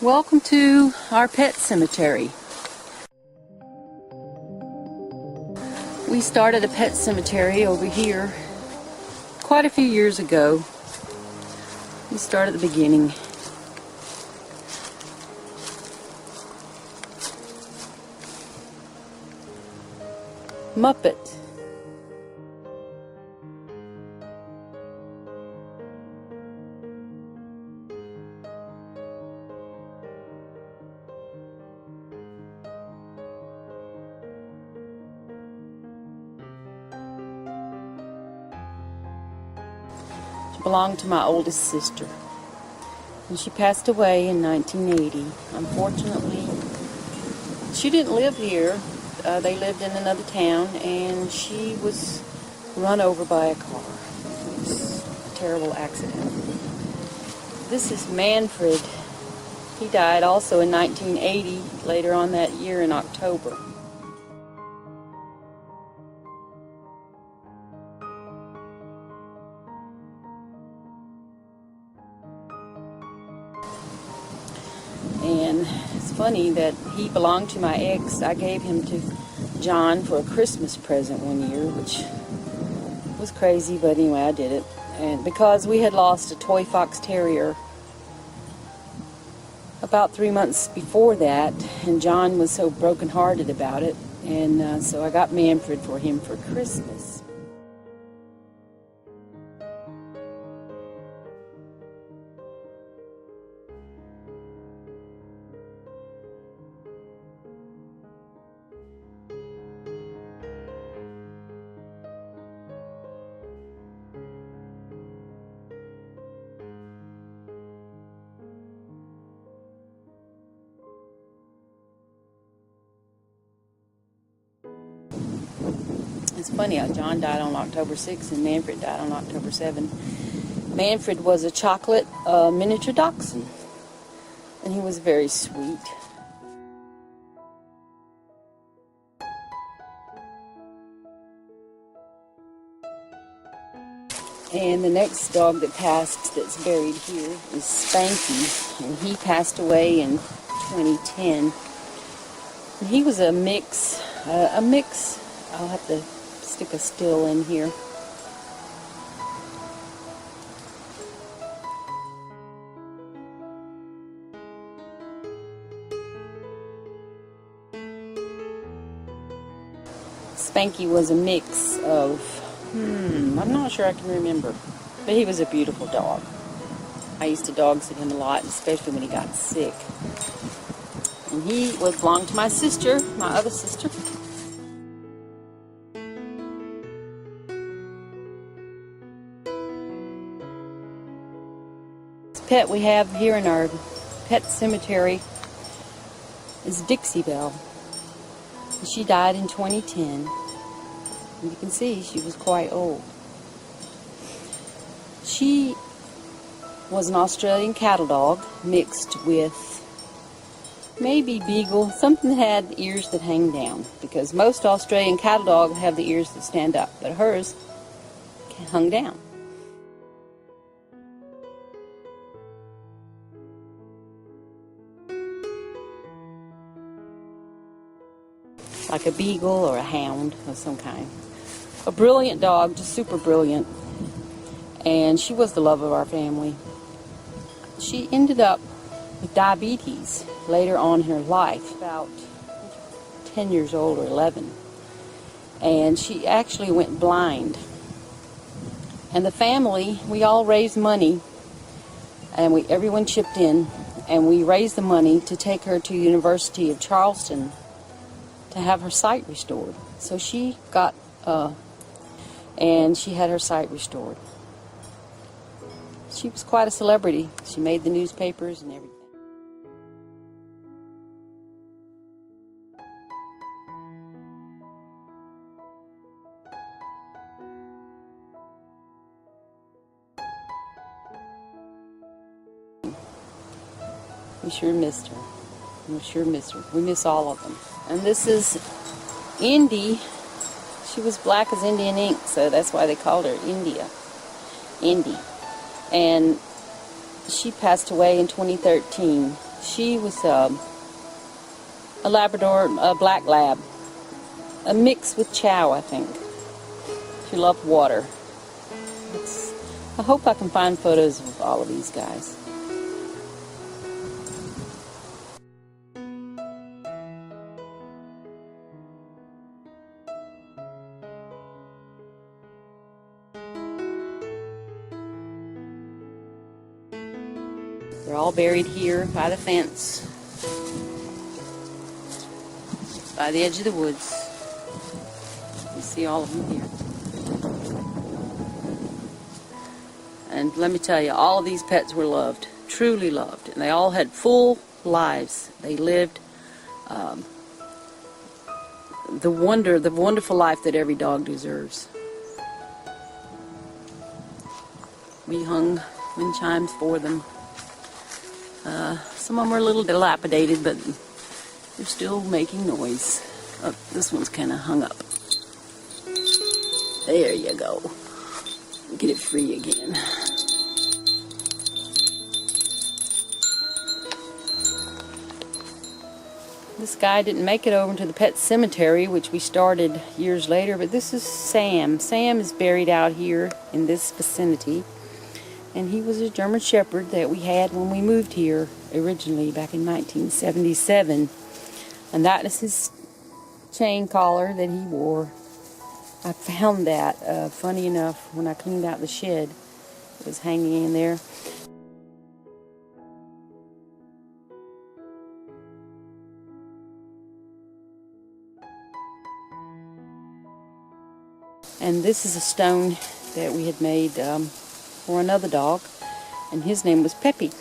Welcome to our pet cemetery. We started a pet cemetery over here quite a few years ago. We started at the beginning. Muppet. Belonged to my oldest sister, and she passed away in 1980. Unfortunately, she didn't live here. They lived in another town, and she was run over by a car. It was a terrible accident. This is Manfred. He died also in 1980, later on that year in October. And it's funny that he belonged to my ex. I gave him to John for a Christmas present one year, which was crazy, but anyway, I did it. And because we had lost a toy fox terrier about 3 months before that, and John was so brokenhearted about it, and so I got Manfred for him for Christmas. It's funny how John died on October 6 and Manfred died on October 7. Manfred was a chocolate miniature dachshund, and he was very sweet. And the next dog that passed that's buried here is Spanky, and he passed away in 2010. And he was a mix, I'll have to stick a still in here. Spanky was a mix of, I'm not sure I can remember, but he was a beautiful dog. I used to dog sit him a lot, especially when he got sick. And he belonged to my sister, my other sister. Pet we have here in our pet cemetery is Dixie Belle. She died in 2010. And you can see she was quite old. She was an Australian cattle dog mixed with maybe beagle, something that had ears that hang down, because most Australian cattle dogs have the ears that stand up, but hers hung down. Like a beagle or a hound of some kind. A brilliant dog, just super brilliant. And she was the love of our family. She ended up with diabetes later on in her life, about 10 years old or 11. And she actually went blind. And the family, we all raised money, and everyone chipped in, and we raised the money to take her to University of Charleston to have her sight restored. So she got, and she had her sight restored. She was quite a celebrity. She made the newspapers and everything. We sure missed her. We sure missed her. We miss all of them. And this is Indy. She was black as Indian ink, so that's why they called her Indy. And she passed away in 2013. She was a Labrador, a black lab, a mix with Chow, I think. She loved water. I hope I can find photos of all of these guys. They're all buried here by the fence, by the edge of the woods. You see all of them here. And let me tell you, all of these pets were loved, truly loved, and they all had full lives. They lived the wonderful life that every dog deserves. We hung wind chimes for them. Some of them are a little dilapidated, but they're still making noise. Oh, this one's kind of hung up. There you go. Get it free again. This guy didn't make it over to the pet cemetery, which we started years later, but this is Sam. Sam is buried out here in this vicinity, and he was a German Shepherd that we had when we moved here originally back in 1977, and that is his chain collar that he wore. I found that, funny enough, when I cleaned out the shed. It was hanging in there. And this is a stone that we had made for another dog, and his name was Peppy.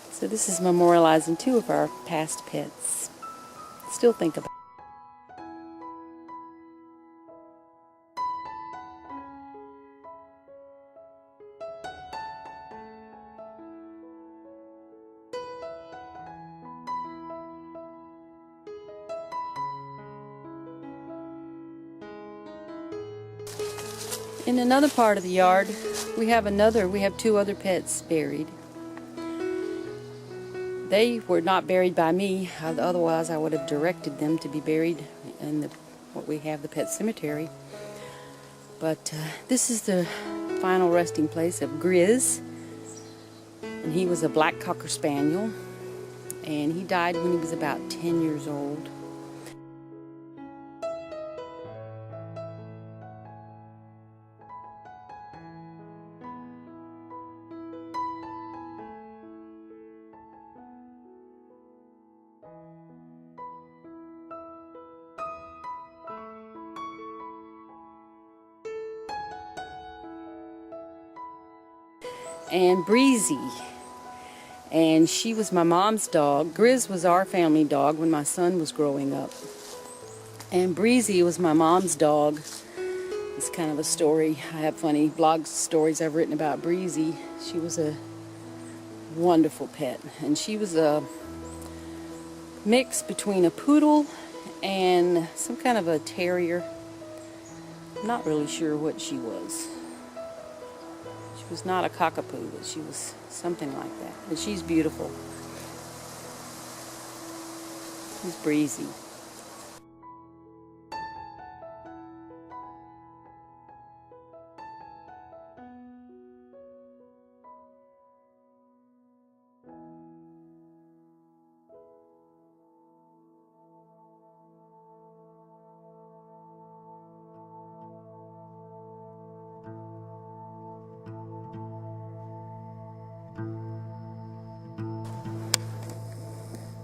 So this is memorializing two of our past pets. Still think about it. In another part of the yard, we have two other pets buried. They were not buried by me, otherwise I would have directed them to be buried in what we have, the pet cemetery. But this is the final resting place of Grizz, and he was a black Cocker Spaniel, and he died when he was about 10 years old. And Breezy, and she was my mom's dog. Grizz was our family dog when my son was growing up, and Breezy was my mom's dog. It's kind of a story. I have funny blog stories I've written about Breezy. She was a wonderful pet, and she was a mix between a poodle and some kind of a terrier. I'm not really sure what she was. She was not a cockapoo, but she was something like that. And she's beautiful. She's Breezy.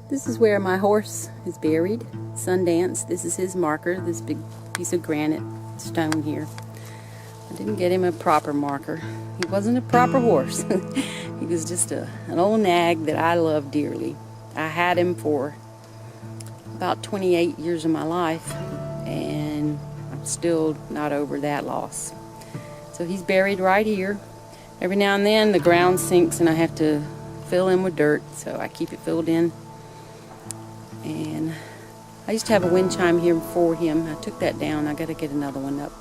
This is where my horse is buried, Sundance. This is his marker, this big piece of granite stone here. I didn't get him a proper marker. He wasn't a proper horse. He was just an old nag that I loved dearly. I had him for about 28 years of my life, and I'm still not over that loss. So he's buried right here. Every now and then the ground sinks and I have to fill in with dirt, so I keep it filled in. And I used to have a wind chime here for him. I took that down. I got to get another one up.